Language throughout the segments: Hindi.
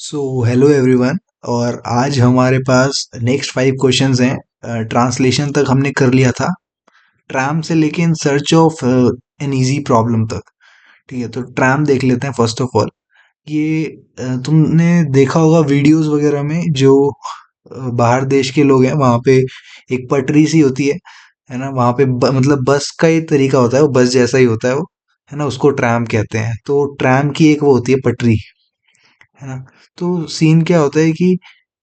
So hello everyone. और आज हमारे पास नेक्स्ट 5 क्वेश्चंस हैं। ट्रांसलेशन तक हमने कर लिया था, ट्राम से लेके in search of an easy problem तक। ठीक है, तो ट्राम देख लेते हैं फर्स्ट ऑफ ऑल। ये तुमने देखा होगा वीडियोस वगैरह में, जो बाहर देश के लोग हैं वहाँ पे एक पटरी सी होती है ना। वहाँ पे मतलब बस का ही तरीका होता है, वो बस जैसा ही होता है वो, है ना। उसको ट्राम कहते हैं। तो ट्राम की एक वो होती है पटरी, है ना। तो सीन क्या होता है कि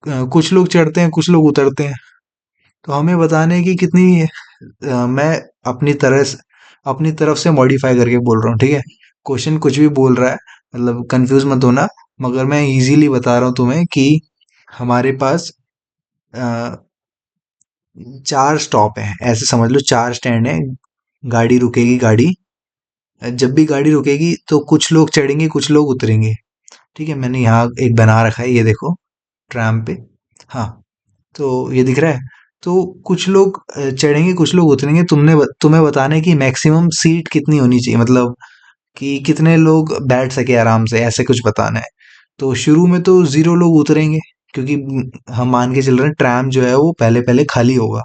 कुछ लोग चढ़ते हैं, कुछ लोग उतरते हैं। तो हमें बताना है कि कितनी मैं अपनी तरफ से मॉडिफाई करके बोल रहा हूँ, ठीक है। क्वेश्चन कुछ भी बोल रहा है, मतलब कंफ्यूज मत होना। मगर मैं इजीली बता रहा हूँ तुम्हें कि हमारे पास अ, 4 स्टॉप हैं, ऐसे समझ लो 4 स्टैंड है। गाड़ी रुकेगी, जब भी गाड़ी रुकेगी तो कुछ लोग चढ़ेंगे, कुछ लोग उतरेंगे। ठीक है, मैंने यहाँ एक बना रखा है, ये देखो, ट्रैम पे। हाँ, तो ये दिख रहा है। तो कुछ लोग चढ़ेंगे, कुछ लोग उतरेंगे। तुम्हें बताना है कि मैक्सिमम सीट कितनी होनी चाहिए, मतलब कि कितने लोग बैठ सके आराम से, ऐसे कुछ बताना है। तो शुरू में तो 0 लोग उतरेंगे, क्योंकि हम मान के चल रहे हैं ट्रैम जो है वो पहले पहले खाली होगा,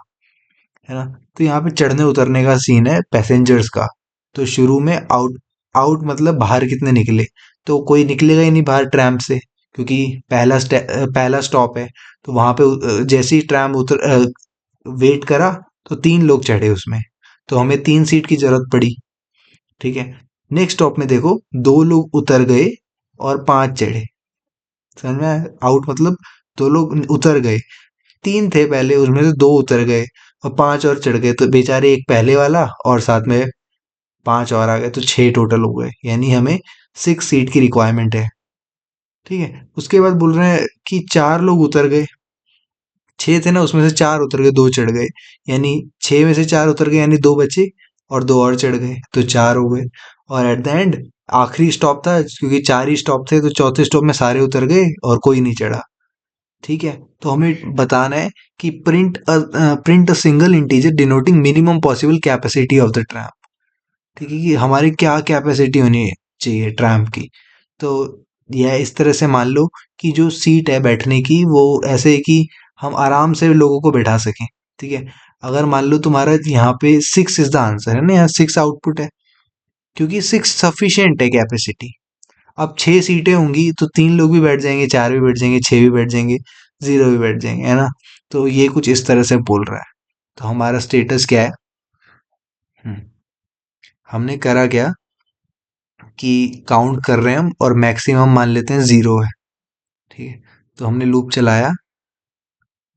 है ना। तो यहाँ पे चढ़ने उतरने का सीन है पैसेंजर्स का। तो शुरू में आउट आउट मतलब बाहर कितने निकले, तो कोई निकलेगा ही नहीं बाहर ट्रैम से, क्योंकि पहला स्टॉप है। तो वहां पे जैसे ही ट्रैम वेट करा, तो 3 लोग चढ़े उसमें, तो हमें 3 सीट की जरूरत पड़ी। ठीक है, नेक्स्ट स्टॉप में देखो, 2 लोग उतर गए और 5 चढ़े। समझ में आया? आउट मतलब 2 लोग उतर गए, 3 थे पहले, उसमें से 2 उतर गए और 5 और चढ़ गए। तो बेचारे एक पहले वाला और साथ में 5 और आ गए, तो 6 टोटल हो गए। यानी हमें 6 सीट की रिक्वायरमेंट है। ठीक है, उसके बाद बोल रहे हैं कि 4 लोग उतर गए। 6 थे ना, उसमें से 4 उतर गए, 2 चढ़ गए। यानी 6 में से 4 उतर गए, यानी 2 बचे और 2 और चढ़ गए, तो 4 हो गए। और एट द एंड आखिरी स्टॉप था, क्योंकि 4 ही स्टॉप थे, तो चौथे स्टॉप में सारे उतर गए और कोई नहीं चढ़ा। ठीक है, तो हमें बताना है कि print a single integer denoting minimum possible capacity of the tram. ठीक है, कि हमारी क्या कैपेसिटी होनी चाहिए ट्रैम की। तो यह इस तरह से मान लो कि जो सीट है बैठने की, वो ऐसे है कि हम आराम से लोगों को बैठा सकें। ठीक है, अगर मान लो तुम्हारा यहाँ पे 6 इज द आंसर, है ना, यहाँ 6 आउटपुट है, क्योंकि 6 सफिशियंट है कैपेसिटी। अब 6 सीटें होंगी तो 3 लोग भी बैठ जाएंगे, 4 भी बैठ जाएंगे, 6 भी बैठ जाएंगे, 0 भी बैठ जाएंगे, है ना। तो ये कुछ इस तरह से बोल रहा है। तो हमारा स्टेटस क्या है? हम्म, हमने करा क्या कि काउंट कर रहे हैं हम, और मैक्सिमम मान लेते हैं 0 है। ठीक है, तो हमने लूप चलाया।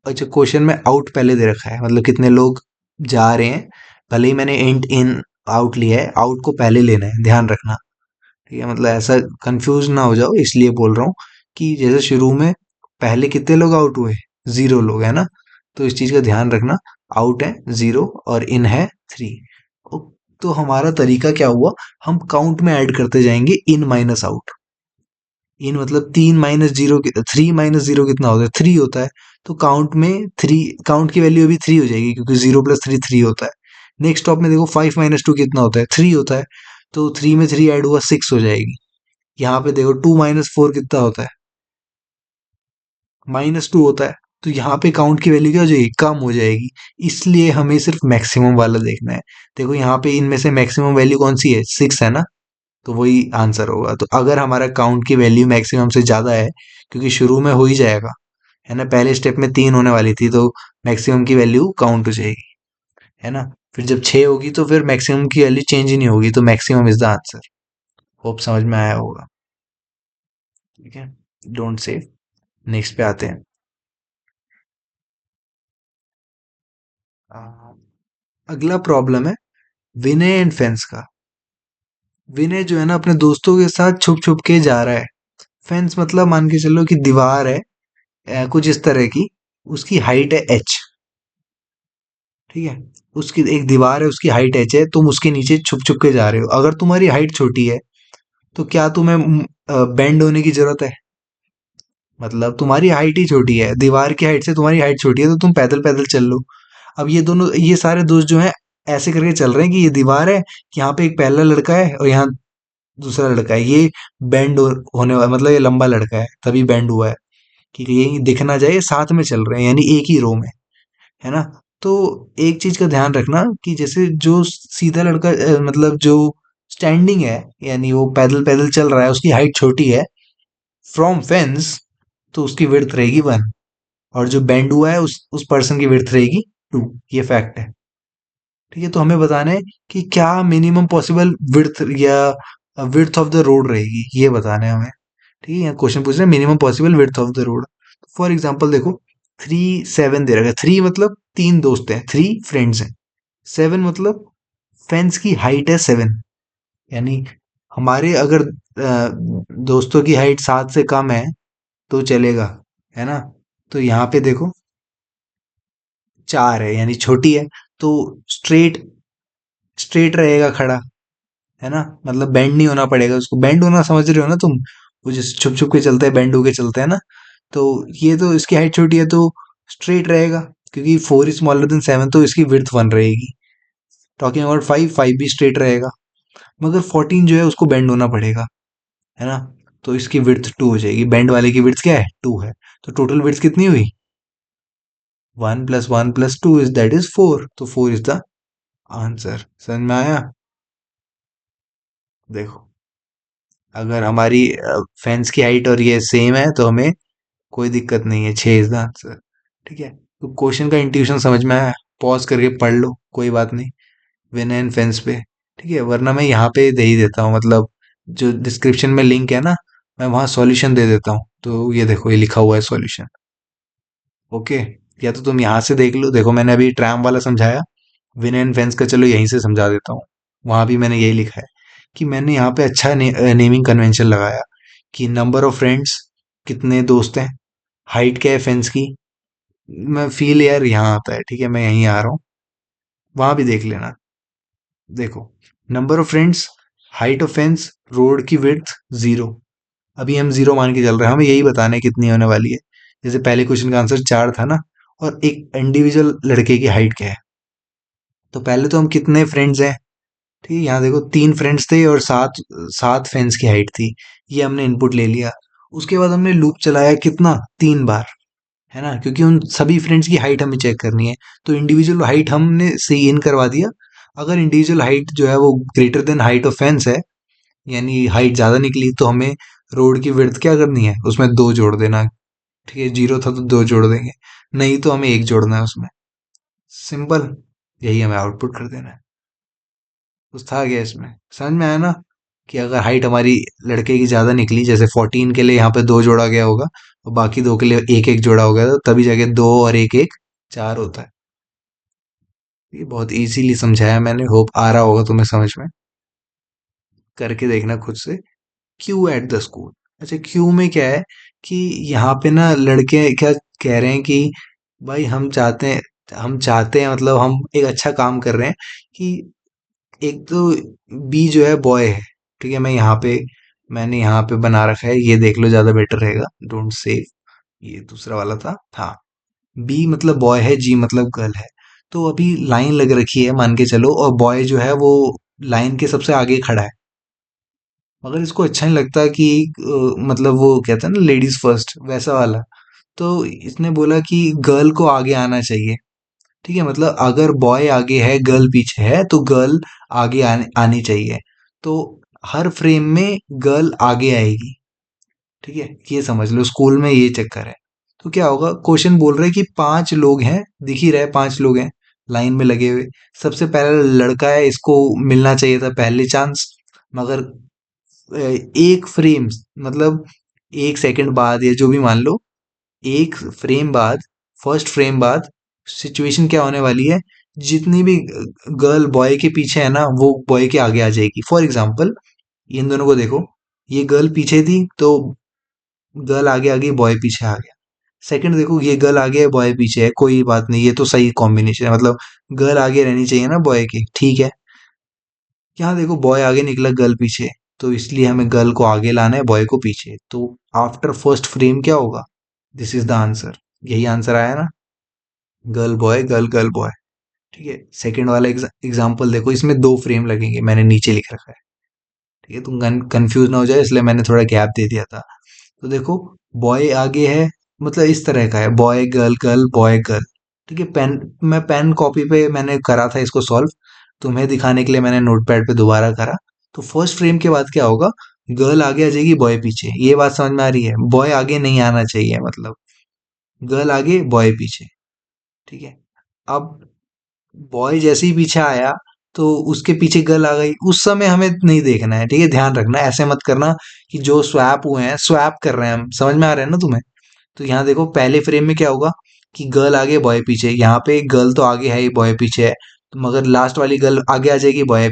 अच्छा, क्वेश्चन में आउट पहले दे रखा है, मतलब कितने लोग जा रहे हैं। भले ही मैंने इंट इन आउट लिया है, आउट को पहले लेना है, ध्यान रखना। ठीक है, मतलब ऐसा कंफ्यूज ना हो जाओ, इसलिए बोल रहा हूँ कि जैसे शुरू में पहले कितने लोग आउट हुए, 0 लोग, है ना। तो इस चीज का ध्यान रखना। आउट है 0 और इन है 3। तो हमारा तरीका क्या हुआ, हम काउंट में ऐड करते जाएंगे इन माइनस आउट। इन मतलब 3 - 0, 3 - 0 कितना होता है, 3 होता है। तो काउंट की वैल्यू अभी 3 हो जाएगी, क्योंकि 0 + 3 3 होता है। नेक्स्ट स्टॉप में देखो, 5 - 2 कितना होता है, 3 होता है। तो 3 में 3 ऐड हुआ, 6 हो जाएगी। यहाँ पे देखो, 2 - 4 कितना होता है, -2 होता है। तो यहाँ पे काउंट की वैल्यू क्या हो जाएगी, कम हो जाएगी। इसलिए हमें सिर्फ मैक्सिमम वाला देखना है। देखो यहाँ पे इनमें से मैक्सिमम वैल्यू कौन सी है, 6 है ना। तो वही आंसर होगा। तो अगर हमारा काउंट की वैल्यू मैक्सिमम से ज्यादा है, क्योंकि शुरू में हो ही जाएगा, है ना, पहले स्टेप में 3 होने वाली थी, तो मैक्सिमम की वैल्यू काउंट हो जाएगी, है ना। फिर जब 6 होगी तो फिर मैक्सिमम की वैल्यू चेंज ही नहीं होगी, तो maximum is the answer. Hope समझ में आया होगा। ठीक है, डोंट सेव। नेक्स्ट पे आते हैं। आ, अगला प्रॉब्लम है विनय एंड फेंस का। विनय जो है ना, अपने दोस्तों के साथ छुप छुप के जा रहा है। फेंस मतलब मान के चलो कि दीवार है, कुछ इस तरह की। उसकी हाइट है h। ठीक है, उसकी एक दीवार है, उसकी हाइट h है, तुम उसके नीचे छुप छुप के जा रहे हो। अगर तुम्हारी हाइट छोटी है, तो क्या तुम्हें बेंड होने की जरूरत है? मतलब तुम्हारी हाइट ही छोटी है, दीवार की हाइट से तुम्हारी हाइट छोटी है, तो तुम पैदल पैदल चल लो। अब ये सारे दोस्त जो हैं, ऐसे करके चल रहे हैं कि ये दीवार है, यहाँ पे एक पहला लड़का है और यहाँ दूसरा लड़का है, ये बेंड होने वाला, मतलब ये लंबा लड़का है तभी बेंड हुआ है कि ये दिख ना जाए, ये साथ में चल रहे हैं यानी एक ही रो में, है ना। तो एक चीज का ध्यान रखना कि जैसे जो सीधा लड़का मतलब जो स्टैंडिंग है, यानी वो पैदल पैदल चल रहा है, उसकी हाइट छोटी है फ्रॉम फेंस, तो उसकी विड्थ रहेगी 1। और जो बेंड हुआ है उस पर्सन की विड्थ रहेगी 2। ये फैक्ट है। ठीक है, तो हमें बताना है कि क्या मिनिमम पॉसिबल विड्थ या विड्थ ऑफ द रोड रहेगी, ये बताना है हमें। ठीक है, क्वेश्चन पूछ रहे हैं minimum possible width of the road. For example देखो, 3 7 दे रखा है। 3 मतलब 3 दोस्त हैं, 3 फ्रेंड्स हैं। 7 मतलब फेंस की हाइट है 7, यानी हमारे अगर दोस्तों की हाइट 7 से कम है तो चलेगा, है ना। तो यहाँ पे देखो 4 है यानी छोटी है, तो स्ट्रेट स्ट्रेट रहेगा खड़ा, है ना। मतलब बेंड नहीं होना पड़ेगा उसको। बेंड होना समझ रहे हो ना तुम, वो जैसे छुप छुप के चलते हैं, बेंड होके चलते हैं ना। तो ये तो इसकी हाइट छोटी है तो स्ट्रेट रहेगा, क्योंकि 4 is smaller than 7, तो इसकी विड्थ 1 रहेगी। टॉकिंग अबाउट 5 भी स्ट्रेट रहेगा, मगर 14 जो है उसको बेंड होना पड़ेगा, है ना। तो इसकी विड्थ 2 हो जाएगी। बेंड वाले की विड्थ क्या है, 2 है। तो टोटल विड्थ कितनी हुई, 1 + 1 + 2 इज दैट इज 4। तो 4 इज द आंसर। समझ में आया। देखो, अगर हमारी फेंस की हाइट और ये सेम है तो हमें कोई दिक्कत नहीं है, 6 इज द आंसर। ठीक है, तो क्वेश्चन का इंट्यूशन समझ में आया, पॉज करके पढ़ लो, कोई बात नहीं। विन एंड फेंस पे, ठीक है, वरना मैं यहाँ पे दे ही देता हूँ, मतलब जो डिस्क्रिप्शन में लिंक है ना, मैं वहाँ सॉल्यूशन दे देता हूँ। तो ये देखो, ये लिखा हुआ है सॉल्यूशन। ओके, या तो तुम यहाँ से देख लो। देखो, मैंने अभी ट्रैम वाला समझाया, विन एंड फेंस का चलो यहीं से समझा देता हूँ। वहाँ भी मैंने यही लिखा है कि मैंने यहाँ पे अच्छा नेमिंग कन्वेंशन लगाया कि नंबर ऑफ फ्रेंड्स, कितने दोस्त हैं, हाइट क्या है फेंस की। मैं फील यार यहाँ आता है, ठीक है, मैं यहीं आ रहा हूँ, वहां भी देख लेना। देखो, number of friends, height of fence, road की विड्थ 0। अभी हम 0 मान के चल रहे हैं, हमें यही बताना है कितनी होने वाली है। जैसे पहले क्वेश्चन का आंसर 4 था ना, और एक इंडिविजुअल लड़के की हाइट क्या है। तो पहले तो हम कितने फ्रेंड्स हैं, ठीक है, यहाँ देखो 3 फ्रेंड्स थे और 7 फ्रेंड्स की हाइट थी। ये हमने इनपुट ले लिया। उसके बाद हमने लूप चलाया कितना, 3 बार, है ना, क्योंकि उन सभी फ्रेंड्स की हाइट हमें चेक करनी है। तो इंडिविजुअल हाइट हमने से इन करवा दिया। अगर इंडिविजुअल हाइट जो है वो greater than height of fence है, यानी हाइट ज्यादा निकली, तो हमें रोड की विड्थ क्या करनी है, उसमें 2 जोड़ देना। ठीक है, 0 था तो 2 जोड़ देंगे, नहीं तो हमें 1 जोड़ना है उसमें। सिंपल, यही हमें आउटपुट कर देना है। कुछ था क्या इसमें, समझ में आया ना, कि अगर हाइट हमारी लड़के की ज्यादा निकली, जैसे 14 के लिए यहाँ पे 2 जोड़ा गया होगा और बाकी 2 के लिए 1 1 जोड़ा होगा, तो तभी जाके 2 और 1 1 4 होता है। ये बहुत इजीली समझाया मैंने, होप आ रहा होगा तुम्हें समझ में। करके देखना खुद से। Q at the school. अच्छा, क्यू में क्या है कि यहाँ पे ना लड़के क्या कह रहे हैं कि भाई हम चाहते हैं, मतलब हम एक अच्छा काम कर रहे हैं कि एक तो बी जो है बॉय है। ठीक है, मैंने यहाँ पे बना रखा है, ये देख लो, ज्यादा बेटर रहेगा, डोंट सेव। ये दूसरा वाला था, हाँ। बी मतलब बॉय है, जी मतलब गर्ल है। तो अभी लाइन लग रखी है मान के चलो, और बॉय जो है वो लाइन के सबसे आगे खड़ा है। मगर इसको अच्छा नहीं लगता कि मतलब वो कहता है ना लेडीज फर्स्ट, वैसा वाला। तो इसने बोला कि गर्ल को आगे आना चाहिए। ठीक है, मतलब अगर बॉय आगे है, गर्ल पीछे है, तो गर्ल आगे आनी चाहिए। तो हर फ्रेम में गर्ल आगे आएगी। ठीक है, ये समझ लो, स्कूल में ये चक्कर है। तो क्या होगा, क्वेश्चन बोल रहे हैं कि 5 लोग हैं, दिख ही रहे 5 लोग हैं लाइन में लगे हुए। सबसे पहला लड़का है, इसको मिलना चाहिए था पहले चांस। मगर एक फ्रेम, मतलब 1 सेकंड बाद या जो भी मान लो, 1 फ्रेम बाद, फर्स्ट फ्रेम बाद सिचुएशन क्या होने वाली है, जितनी भी गर्ल बॉय के पीछे है ना, वो बॉय के आगे आ जाएगी। फॉर एग्जाम्पल, इन दोनों को देखो, ये गर्ल पीछे थी तो गर्ल आगे आ गई, बॉय पीछे आ गया। सेकंड देखो, ये गर्ल आगे है, बॉय पीछे है, कोई बात नहीं, ये तो सही कॉम्बिनेशन है, मतलब गर्ल आगे रहनी चाहिए ना बॉय के, ठीक है। यहाँ देखो, बॉय आगे निकला, गर्ल पीछे, तो इसलिए हमें गर्ल को आगे लाना है, बॉय को पीछे। तो आफ्टर फर्स्ट फ्रेम क्या होगा, दिस इज द आंसर। यही आंसर आया ना, girl boy, girl girl boy. ठीक है, सेकंड वाला एग्जाम्पल देखो, इसमें 2 फ्रेम लगेंगे, मैंने नीचे लिख रखा है। ठीक है, तुम कंफ्यूज ना हो जाए इसलिए मैंने थोड़ा गैप दे दिया था। तो देखो, बॉय आगे है, मतलब इस तरह का है, boy girl girl boy girl. ठीक है, पेन कॉपी पे मैंने करा था इसको सॉल्व, तुम्हें दिखाने के लिए मैंने नोटपैड पे दोबारा करा। तो फर्स्ट फ्रेम के बाद क्या होगा, गर्ल आगे आ जाएगी बॉय पीछे, ये बात समझ में आ रही है? बॉय आगे नहीं आना चाहिए, मतलब गर्ल आगे बॉय पीछे। ठीक है, अब बॉय जैसे ही पीछे आया तो उसके पीछे गर्ल आ गई, उस समय हमें नहीं देखना है। ठीक है, ध्यान रखना, ऐसे मत करना कि जो स्वैप हुए हैं स्वैप कर रहे हैं हम, समझ में आ रहा है ना तुम्हें? तो यहाँ देखो, पहले फ्रेम में क्या होगा कि गर्ल आगे बॉय पीछे, यहाँ पे गर्ल तो आगे है ही, बॉय पीछे है, तो मगर लास्ट वाली गर्ल आगे आ जाएगी, बॉय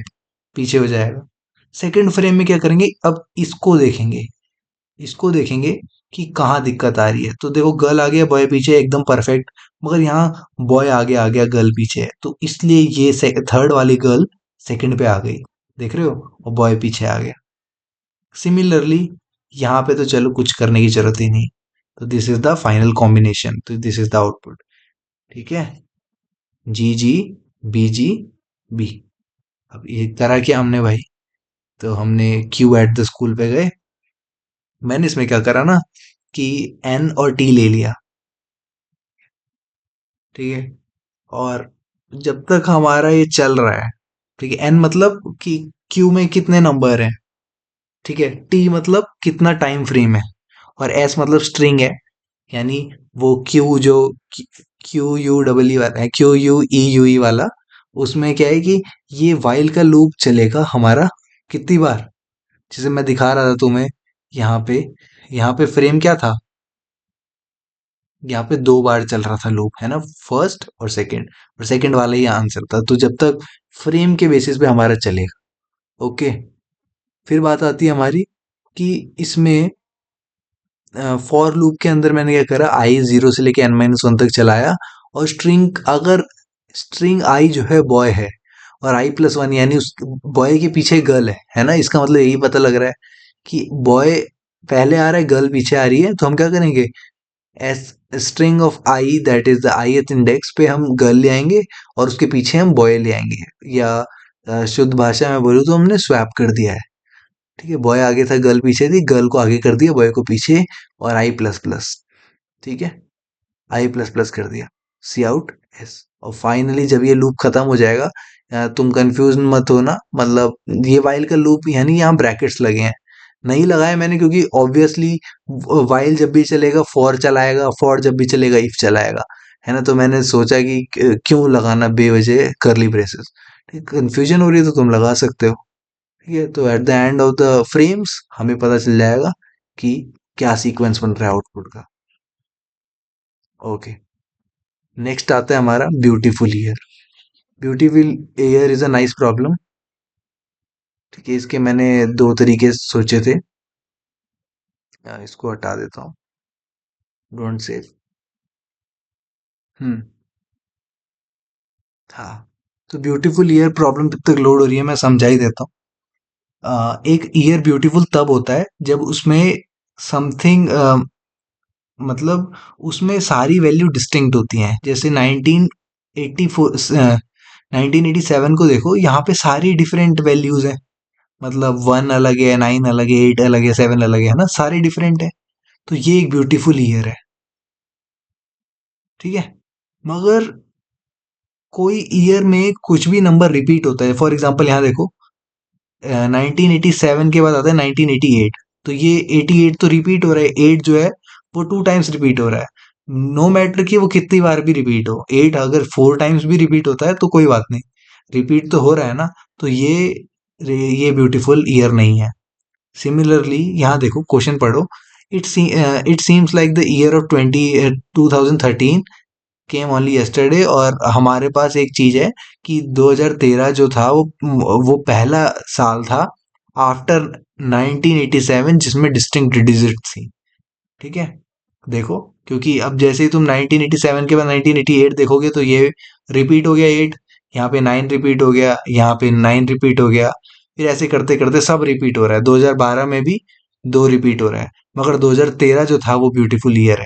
पीछे हो जाएगा। सेकंड फ्रेम में क्या करेंगे, अब इसको देखेंगे कि कहाँ दिक्कत आ रही है। तो देखो, गर्ल आ गया बॉय पीछे, एकदम परफेक्ट, मगर यहाँ बॉय आगे आ गया गर्ल पीछे है, तो इसलिए ये थर्ड वाली गर्ल सेकंड पे आ गई, देख रहे हो, और बॉय पीछे आ गया। सिमिलरली यहाँ पे तो चलो कुछ करने की जरूरत ही नहीं। तो this is the final combination, तो दिस इज द आउटपुट। ठीक है, जी जी, बी जी, बी। अब ये करा क्या हमने भाई, तो हमने क्यू एट द स्कूल पे गए, मैंने इसमें क्या करा ना कि एन और टी ले लिया। ठीक है, और जब तक हमारा ये चल रहा है, ठीक है, एन मतलब कि क्यू में कितने नंबर हैं, ठीक है, टी मतलब कितना टाइम फ्रेम है, और एस मतलब स्ट्रिंग है, यानी वो क्यू जो क्यू यू डबल ई वाला है, क्यू यू ई यू ई वाला, उसमें क्या है कि ये वाइल का लूप चलेगा हमारा कितनी बार, जैसे मैं दिखा रहा था तुम्हें, यहाँ पे यहाँ पे फ्रेम क्या था, यहाँ पे 2 बार चल रहा था लूप, है ना, फर्स्ट और सेकंड वाला ही आंसर था। तो जब तक फ्रेम के बेसिस पे हमारा चलेगा, ओके। फिर बात आती है हमारी कि इसमें फॉर लूप के अंदर मैंने क्या करा, आई 0 से लेके n-1 तक चलाया, और अगर स्ट्रिंग आई जो है बॉय है, और i+1 यानी उस बॉय के पीछे गर्ल है ना, इसका मतलब यही पता लग रहा है कि बॉय पहले आ रहा है, गर्ल पीछे आ रही है, तो हम क्या करेंगे, S string of I that is the ith index पे हम गर्ल ले आएंगे, और उसके पीछे हम बॉय ले आएंगे, या शुद्ध भाषा में बोलूँ तो हमने स्वैप कर दिया है। ठीक है, बॉय आगे था, गर्ल पीछे थी, गर्ल को आगे कर दिया, बॉय को पीछे, और आई प्लस प्लस। ठीक है, आई प्लस प्लस कर दिया, सी आउट एस। और फाइनली जब ये लूप खत्म हो जाएगा, तुम कंफ्यूज मत होना, मतलब ये वाइल का लूप यानी यहाँ ब्रैकेट्स लगे हैं, नहीं लगाए मैंने क्योंकि ऑब्वियसली वाइल जब भी चलेगा फॉर चलाएगा, फॉर जब भी चलेगा इफ चलाएगा, है ना, तो मैंने सोचा कि क्यों लगाना बेवजह करली ब्रेसेस। ठीक, कंफ्यूजन हो रही है तो तुम लगा सकते हो। ठीक है, तो at the end of the frames हमें पता चल जाएगा कि क्या सीक्वेंस बन रहा है आउटपुट का। ओके, नेक्स्ट आता है हमारा beautiful year. Beautiful year is a nice problem. ठीक है, इसके मैंने 2 तरीके सोचे थे, इसको हटा देता हूँ, डोंट सेव। हम्म, हाँ, तो ब्यूटीफुल ईयर प्रॉब्लम तब तक लोड हो रही है, मैं समझा ही देता हूँ। एक ईयर ब्यूटीफुल तब होता है जब उसमें समथिंग, मतलब उसमें सारी वैल्यू डिस्टिंक्ट होती हैं, जैसे 1984 1987 को देखो, यहाँ पे सारी डिफरेंट वैल्यूज हैं, मतलब 1 अलग है, 9 अलग है, 8 अलग है, 7 अलग है ना, सारी डिफरेंट है। तो ये एक ब्यूटीफुल ईयर है। ठीक है, मगर कोई ईयर में कुछ भी नंबर रिपीट होता है, फॉर एग्जाम्पल यहाँ देखो, 1987 के बाद आता है 1988, तो ये 88 तो रिपीट हो रहा है, 8 जो है वो 2 टाइम्स रिपीट हो रहा है, नो मैटर कि वो कितनी बार भी रिपीट हो, 8 अगर 4 टाइम्स भी रिपीट होता है तो कोई बात नहीं, रिपीट तो हो रहा है ना, तो ये ब्यूटीफुल ईयर नहीं है। सिमिलरली यहाँ देखो, क्वेश्चन पढ़ो, it seems like the year of 2013 came only yesterday, और हमारे पास एक चीज है कि 2013 जो था वो पहला साल था आफ्टर 1987 जिसमें डिस्टिंक्ट डिजिट थी। ठीक है, देखो, क्योंकि अब जैसे ही तुम 1987 के बाद 1988 देखोगे तो ये रिपीट हो गया 8, यहाँ पे 9 रिपीट हो गया, यहाँ पे 9 रिपीट हो गया, फिर ऐसे करते करते सब रिपीट हो रहा है, 2012 में भी 2 रिपीट हो रहा है, मगर 2013 जो था वो ब्यूटीफुल ईयर है,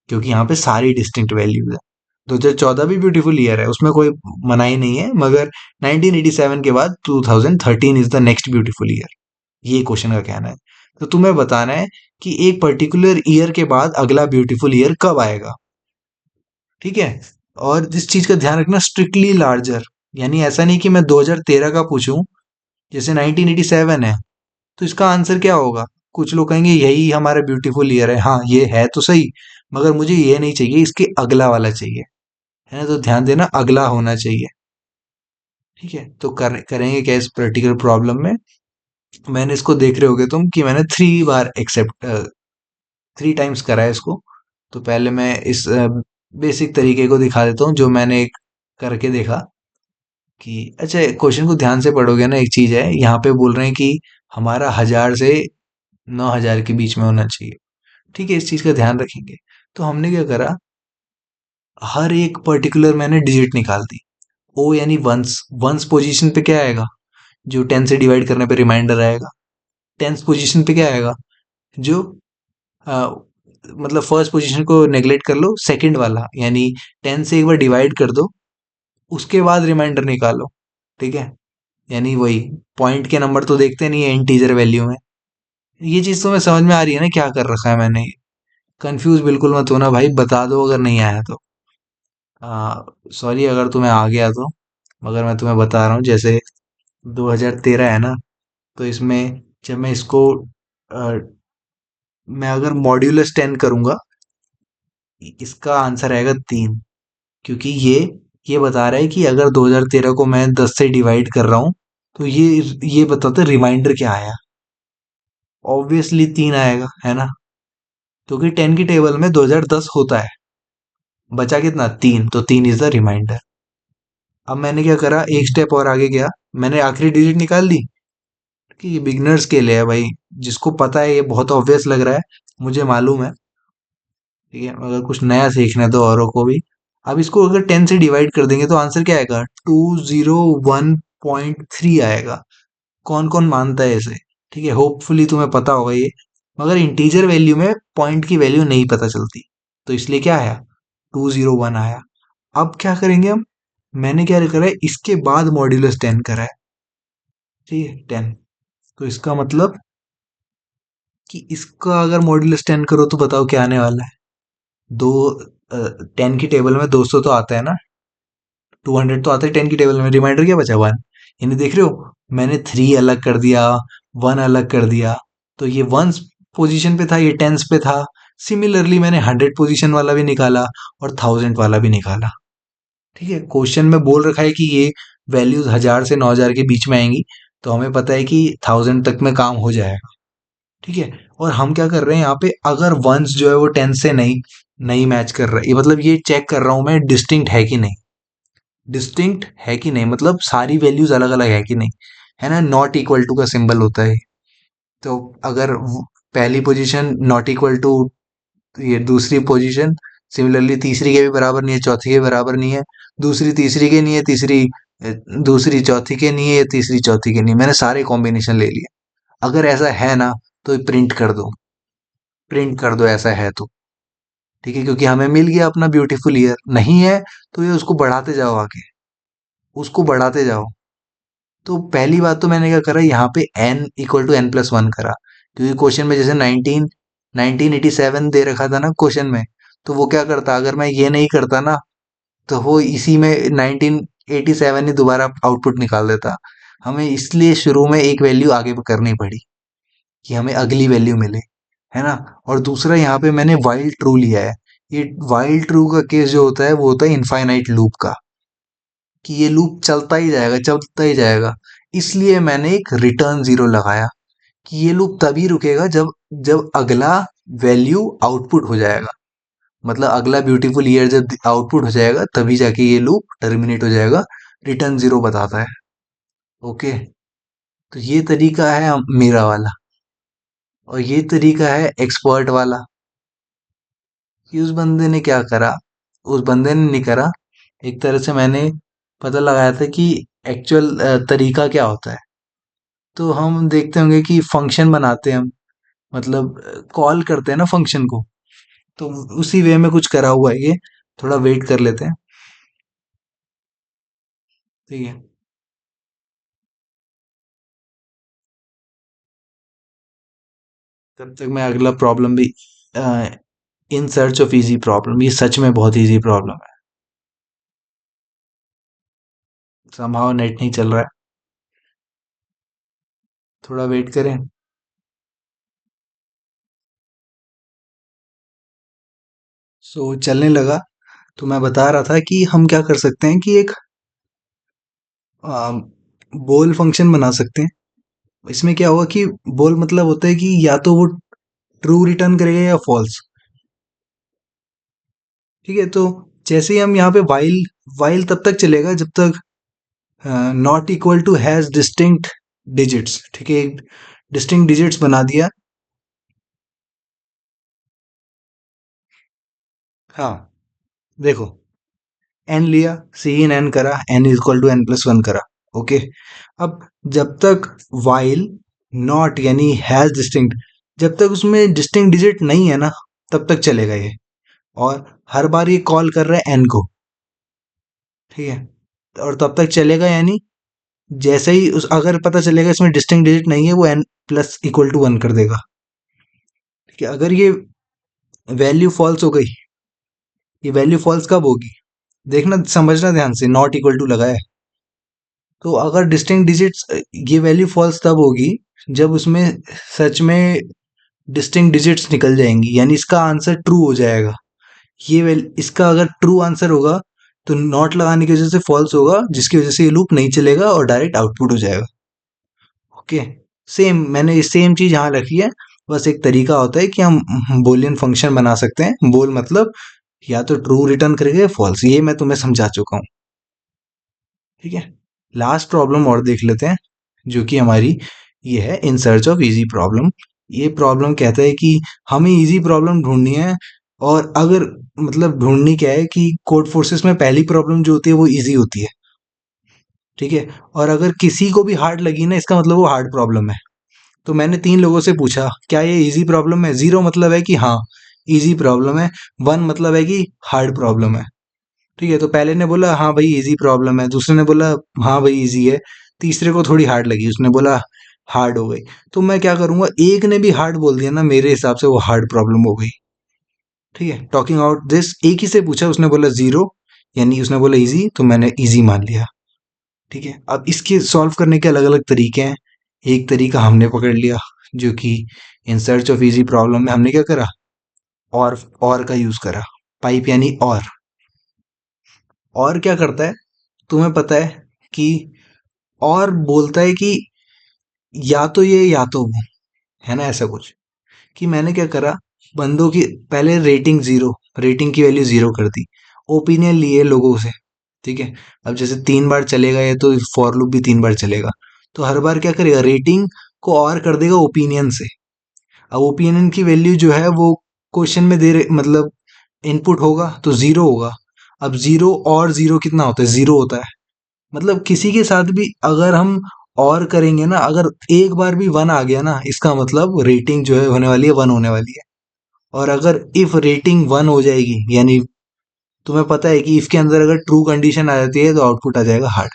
क्योंकि यहाँ पे सारी डिस्टिंक्ट वैल्यूज है। 2014 भी ब्यूटीफुल ईयर है, उसमें कोई मनाही नहीं है, मगर 1987 के बाद 2013 is the next beautiful year. ये क्वेश्चन का कहना है। तो तुम्हें बताना है कि एक पर्टिकुलर ईयर के बाद अगला ब्यूटीफुल ईयर कब आएगा। ठीक है। और इस चीज का ध्यान रखना, स्ट्रिक्टली लार्जर, यानी ऐसा नहीं कि मैं 2013 का पूछूं, जैसे 1987 है तो इसका आंसर क्या होगा। कुछ लोग कहेंगे यही हमारा ब्यूटीफुल ईयर है, हाँ ये है तो सही, मगर मुझे ये नहीं चाहिए, इसके अगला वाला चाहिए, है ना। तो ध्यान देना, अगला होना चाहिए। ठीक है। तो करेंगे क्या इस पर्टिकुलर प्रॉब्लम में। मैंने इसको देख रहे होगे तुम कि मैंने 3 बार एक्सेप्ट, 3 टाइम्स करा है इसको। तो पहले मैं इस बेसिक तरीके को दिखा देता हूँ जो मैंने करके देखा कि, अच्छा क्वेश्चन को ध्यान से पढ़ोगे ना, एक चीज है यहाँ पे बोल रहे हैं कि हमारा 1000 से 9000 के बीच में होना चाहिए। ठीक है, इस चीज का ध्यान रखेंगे। तो हमने क्या करा, हर एक पर्टिकुलर मैंने डिजिट निकाल दी। ओ यानी वंस, वंस पोजीशन पे क्या आएगा, जो 10 से डिवाइड करने पे रिमाइंडर आएगा। टेंस पोजीशन पे क्या आएगा, जो अ, मतलब फर्स्ट पोजीशन को नेग्लेक्ट कर लो, सेकंड वाला, यानी 10 से एक बार डिवाइड कर दो, उसके बाद रिमाइंडर निकालो। ठीक है, यानी वही पॉइंट के नंबर तो देखते नहीं है इंटीजर वैल्यू में। ये चीज तो मैं समझ में आ रही है ना, क्या कर रखा है मैंने। कंफ्यूज बिल्कुल मत होना भाई, बता दो अगर नहीं आया तो। सॉरी अगर तुम्हें आ गया तो, मगर मैं तुम्हें बता रहा हूँ। जैसे 2013 है ना, तो इसमें जब मैं इसको अ, मैं अगर मॉड्यूलस 10 करूंगा, इसका आंसर आएगा 3। क्योंकि ये बता रहा है कि अगर 2013 को मैं 10 से डिवाइड कर रहा हूँ, तो ये बताता है रिमाइंडर क्या आया। ऑब्वियसली 3 आएगा, है ना, क्योंकि 10 की टेबल में 2010 होता है। बचा कितना, 3, तो 3 इज द रिमाइंडर। अब मैंने क्या करा, एक स्टेप और आगे गया, मैंने आखिरी डिजिट निकाल दी। कि ये बिगनर्स के लिए है भाई, जिसको पता है ये बहुत ऑब्वियस लग रहा है, मुझे मालूम है। ठीक है, अगर कुछ नया सीखना है तो औरों को भी। अब इसको अगर 10 से डिवाइड कर देंगे तो आंसर क्या आएगा, 201.3 आएगा। कौन कौन मानता है इसे। ठीक है, होपफुली तुम्हें पता होगा ये। मगर इंटीजर वैल्यू में पॉइंट की वैल्यू नहीं पता चलती, तो इसलिए क्या आया, 201 आया। अब क्या करेंगे हम, मैंने क्या करा है, इसके बाद मॉड्यूलस 10 करा है। ठीक है, 10, तो इसका मतलब कि इसका अगर मॉड्यूलस 10 करो तो बताओ क्या आने वाला है। दो, 10 की टेबल में 200 तो आता है ना, 200 तो आता है 10 की टेबल में, रिमाइंडर क्या बचा, 1। यानी देख रहे हो, मैंने 3 अलग कर दिया, 1 अलग कर दिया। तो ये वंस पोजीशन पे था, ये टेंस पे था। सिमिलरली मैंने 100 पोजीशन वाला भी निकाला और 1000 वाला भी निकाला। ठीक है, क्वेश्चन में बोल रखा है कि ये वैल्यूज 1000 से 9000 के बीच में आएंगी, तो हमें पता है कि 1000 तक में काम हो जाएगा। ठीक है, और हम क्या कर रहे हैं यहाँ पे, अगर वंस जो है वो 10 से नहीं नहीं मैच कर रहा है, ये मतलब ये चेक कर रहा हूं मैं डिस्टिंक्ट है कि नहीं, डिस्टिंक्ट है कि नहीं, मतलब सारी वैल्यूज अलग अलग है कि नहीं, है ना। नॉट इक्वल टू का सिंबल होता है। तो अगर पहली पोजीशन नॉट इक्वल टू, ये दूसरी पोजीशन सिमिलरली तीसरी के भी बराबर नहीं है, चौथी के बराबर नहीं है, दूसरी तीसरी के नहीं है, तीसरी दूसरी चौथी के नहीं है, तीसरी चौथी के नहीं, मैंने सारे कॉम्बिनेशन ले लिए। अगर ऐसा है ना, तो प्रिंट कर दो, प्रिंट कर दो ऐसा है तो। ठीक है, क्योंकि हमें मिल गया अपना ब्यूटीफुल ईयर। नहीं है तो ये उसको बढ़ाते जाओ आगे, उसको बढ़ाते जाओ। तो पहली बात तो मैंने क्या करा, यहाँ पे n इक्वल टू n+1 करा। क्योंकि क्वेश्चन में जैसे 1987 दे रखा था ना क्वेश्चन में, तो वो क्या करता, अगर मैं ये नहीं करता ना, तो वो इसी में 1987 ही दोबारा आउटपुट निकाल देता। हमें इसलिए शुरू में एक वैल्यू आगे करनी पड़ी कि हमें अगली वैल्यू मिले, है ना। और दूसरा यहाँ पे मैंने वाइल ट्रू लिया है। ये वाइल ट्रू का केस जो होता है वो होता है इनफाइनाइट लूप का, कि ये लूप चलता ही जाएगा, चलता ही जाएगा। इसलिए मैंने एक रिटर्न जीरो लगाया, कि ये लूप तभी रुकेगा जब जब अगला वैल्यू आउटपुट हो जाएगा। मतलब अगला ब्यूटीफुल ईयर जब आउटपुट हो जाएगा तभी जाके ये लूप टर्मिनेट हो जाएगा। रिटर्न जीरो बताता है। ओके, तो ये तरीका है मेरा वाला, और ये तरीका है एक्सपर्ट वाला। कि उस बंदे ने क्या करा, उस बंदे ने नहीं करा, एक तरह से मैंने पता लगाया था कि एक्चुअल तरीका क्या होता है। तो हम देखते होंगे कि फंक्शन बनाते हैं हम, मतलब कॉल करते हैं ना फंक्शन को, तो उसी वे में कुछ करा हुआ है ये। थोड़ा वेट कर लेते हैं। ठीक है। तब तक मैं अगला प्रॉब्लम भी in search of easy problem, ये सच में बहुत इजी प्रॉब्लम है। समहाउ नेट नहीं चल रहा है, थोड़ा वेट करें। चलने लगा। तो मैं बता रहा था कि हम क्या कर सकते हैं कि एक बोल फंक्शन बना सकते हैं। इसमें क्या होगा कि बोल मतलब होता है कि या तो वो ट्रू रिटर्न करेगा या फॉल्स। ठीक है, तो जैसे ही हम यहाँ पे वाइल वाइल तब तक चलेगा जब तक not equal to has distinct digits. ठीक है, एक डिस्टिंक्ट डिजिट्स बना दिया। हाँ, देखो, एन लिया, सी इन एन करा, N is equal to N plus one करा। ओके, अब जब तक वाइल नॉट यानी हैज डिस्टिंक्ट, जब तक उसमें डिस्टिंक्ट डिजिट नहीं है ना, तब तक चलेगा ये। और हर बार ये कॉल कर रहा है एन को। ठीक है, और तब तक चलेगा यानी जैसे ही उस अगर पता चलेगा इसमें डिस्टिंक्ट डिजिट नहीं है, वो N plus equal to one कर देगा। ठीक है, अगर ये वैल्यू फॉल्स हो गई, ये वैल्यू फॉल्स कब होगी, देखना समझना ध्यान से, नॉट इक्वल टू लगा है। तो अगर डिस्टिंक्ट डिजिट्स, ये वैल्यू फॉल्स तब होगी जब उसमें सच में डिस्टिंक्ट डिजिट्स निकल जाएंगी, यानी इसका आंसर ट्रू हो जाएगा। इसका अगर ट्रू आंसर होगा तो नॉट लगाने की वजह से फॉल्स होगा, जिसकी वजह से ये लूप नहीं चलेगा और डायरेक्ट आउटपुट हो जाएगा। ओके, सेम मैंने ये सेम चीज यहाँ रखी है। बस एक तरीका होता है कि हम बोलियन फंक्शन बना सकते हैं। बोल मतलब या तो ट्रू रिटर्न करेगा या फॉल्स, ये मैं तुम्हें समझा चुका हूँ। ठीक है, लास्ट प्रॉब्लम और देख लेते हैं, जो कि हमारी ये है in search of easy problem. ये प्रॉब्लम कहता है कि हमें इजी प्रॉब्लम ढूंढनी है, और अगर मतलब ढूंढनी क्या है कि कोड फोर्सेस में पहली प्रॉब्लम जो होती है वो इजी होती है। ठीक है, और अगर किसी को भी हार्ड लगी ना, इसका मतलब वो हार्ड प्रॉब्लम है। तो मैंने तीन लोगों से पूछा क्या ये इजी प्रॉब्लम है। जीरो मतलब है कि हाँ इजी प्रॉब्लम है, वन मतलब है कि हार्ड प्रॉब्लम है। ठीक है, तो पहले ने बोला हाँ भाई इजी प्रॉब्लम है, दूसरे ने बोला हाँ भाई इजी है, तीसरे को थोड़ी हार्ड लगी, उसने बोला हार्ड हो गई। तो मैं क्या करूंगा, एक ने भी हार्ड बोल दिया ना, मेरे हिसाब से वो हार्ड प्रॉब्लम हो गई। ठीक है, टॉकिंग आउट दिस, एक ही से पूछा, उसने बोला जीरो, यानी उसने बोला इजी, तो मैंने इजी मान लिया। ठीक है, अब इसके सॉल्व करने के अलग अलग तरीके हैं। एक तरीका हमने पकड़ लिया, जो कि in search of easy problem में हमने क्या करा, और का यूज करा। पाइप यानी और क्या करता है, तुम्हें पता है कि और बोलता है कि या तो ये या तो वो, है ना, ऐसा कुछ। कि मैंने क्या करा, बंदों की पहले रेटिंग जीरो, रेटिंग की वैल्यू जीरो कर दी, ओपिनियन लिए लोगों से। ठीक है, अब जैसे 3 बार चलेगा ये, तो फॉर लूप भी 3 बार चलेगा, तो हर बार क्या करेगा, रेटिंग को और कर देगा ओपिनियन से। अब ओपिनियन की वैल्यू जो है वो क्वेश्चन में दे रहे, मतलब इनपुट होगा तो जीरो होगा। अब जीरो और जीरो कितना होता है, जीरो होता है। मतलब किसी के साथ भी अगर हम और करेंगे ना, अगर एक बार भी वन आ गया ना, इसका मतलब रेटिंग जो है होने वाली है वन होने वाली है। और अगर इफ रेटिंग वन हो जाएगी, यानी तुम्हें पता है कि इफ के अंदर अगर ट्रू कंडीशन आ जाती है तो आउटपुट आ जाएगा हार्ड।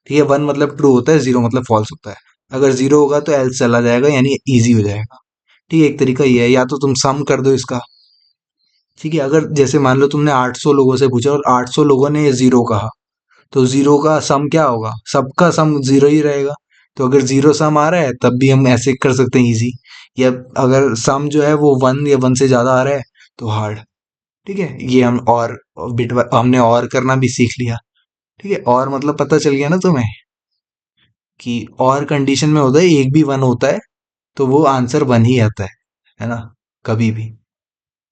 ठीक है, वन मतलब ट्रू होता है, जीरो मतलब फॉल्स होता है। अगर जीरो होगा तो एल्स चला जाएगा, यानी इजी हो जाएगा। ठीक है, एक तरीका ये है, या तो तुम सम कर दो इसका। ठीक है, अगर जैसे मान लो तुमने 800 लोगों से पूछा और 800 लोगों ने जीरो कहा, तो जीरो का सम क्या होगा, सबका सम जीरो ही रहेगा। तो अगर जीरो सम आ रहा है तब भी हम ऐसे कर सकते हैं इजी, या अगर सम जो है वो वन या वन से ज्यादा आ रहा है तो हार्ड। ठीक है, ये हम और बिट हमने और करना भी सीख लिया। ठीक है, और मतलब पता चल गया ना तुम्हें कि और कंडीशन में होता है एक भी वन होता है तो वो आंसर वन ही आता है ना, कभी भी।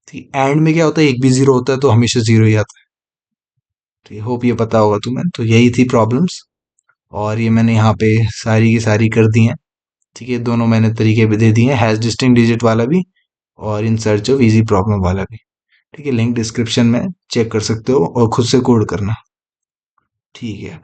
ठीक, एंड में क्या होता है, एक भी जीरो होता है तो हमेशा जीरो ही आता है। ठीक, होप ये पता होगा तुम्हें। तो यही थी प्रॉब्लम्स, और ये मैंने यहाँ पे सारी की सारी कर दी हैं। ठीक है, दोनों मैंने तरीके भी दे दिए हैं, हैश डिस्टिंक्ट डिजिट वाला भी और in search of easy problem वाला भी। ठीक है, लिंक डिस्क्रिप्शन में चेक कर सकते हो और खुद से कोड करना। ठीक है।